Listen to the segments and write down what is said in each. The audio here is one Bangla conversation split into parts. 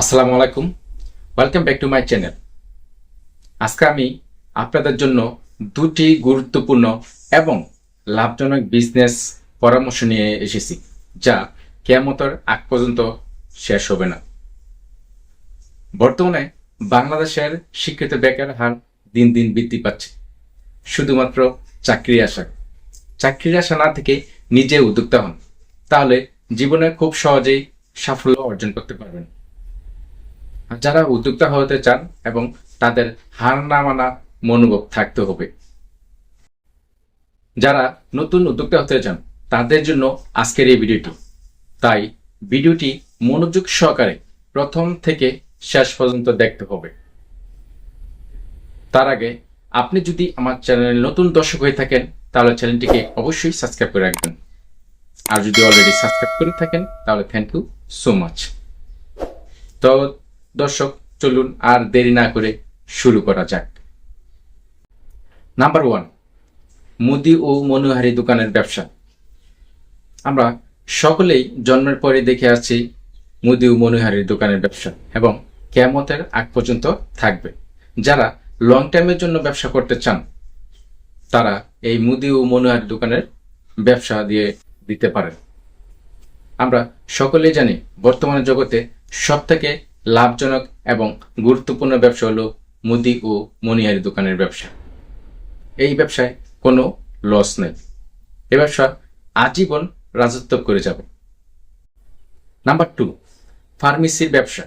আসসালামু আলাইকুম, welcome back to my channel. আজকে আমি আপনাদের জন্য দুটি গুরুত্বপূর্ণ এবং লাভজনক বিজনেস পরামর্শ নিয়ে এসেছি, যা কিয়ামতের আগ পর্যন্ত শেষ হবে না। বর্তমানে বাংলাদেশের শিক্ষিত বেকার হার দিন দিন বৃদ্ধি পাচ্ছে, শুধুমাত্র চাকরির আশা না থেকে নিজে উদ্যোক্তা হন, তাহলে জীবনে খুব সহজেই সাফল্য অর্জন করতে পারবেন। যারা উদ্যোক্তা হতে চান এবং তাদের হার না মানা মনোভাব থাকতে হবে। যারা নতুন উদ্যোক্তা হতে চান তাদের জন্য আজকের এই ভিডিওটি, তাই ভিডিওটি মনোযোগ সহকারে প্রথম থেকে শেষ পর্যন্ত দেখতে হবে। তার আগে আপনি যদি আমার চ্যানেলে নতুন দর্শক হয়ে থাকেন তাহলে চ্যানেলটিকে অবশ্যই সাবস্ক্রাইব করে রাখবেন, আর যদি অলরেডি সাবস্ক্রাইব করে থাকেন তাহলে থ্যাংক ইউ সো মাচ। তো দর্শক, চলুন আর দেরি না করে শুরু করা যাক। নাম্বার 1, মুদি ও মনোহারি দোকানের ব্যবসা। আমরা সকলেই জন্মের পরে দেখে আসছি মুদি ও মনোহারি দোকানের ব্যবসা, এবং কিয়ামতের আগ পর্যন্ত থাকবে। যারা লং টাইমের জন্য ব্যবসা করতে চান তারা এই মুদি ও মনোহারি দোকানের ব্যবসা দিয়ে দিতে পারেন। আমরা সকলেই জানি বর্তমানে জগতে সবথেকে লাভজনক এবং গুরুত্বপূর্ণ ব্যবসা হলো মুদি ও মনিহারি দোকানের ব্যবসা। এই ব্যবসায় কোনো লস নেই, এই ব্যবসা আজীবন রাজত্ব করে যাবে। নাম্বার 2, ফার্মেসির ব্যবসা।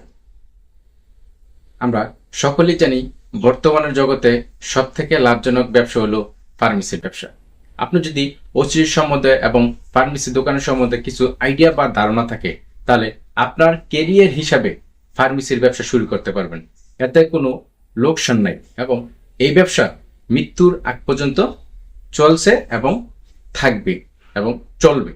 আমরা সকলেই জানি বর্তমানের জগতে সবথেকে লাভজনক ব্যবসা হলো ফার্মেসির ব্যবসা। আপনি যদি ওষুধ সম্বন্ধে এবং ফার্মেসি দোকানের সম্বন্ধে কিছু আইডিয়া বা ধারণা থাকে তাহলে আপনার কেরিয়ার হিসাবে ফার্মেসির ব্যবসা শুরু করতে পারবেন। এতে কোনো লোকসান নাই এবং এই ব্যবসা মৃত্যুর আগ পর্যন্ত চলছে এবং থাকবে এবং চলবে।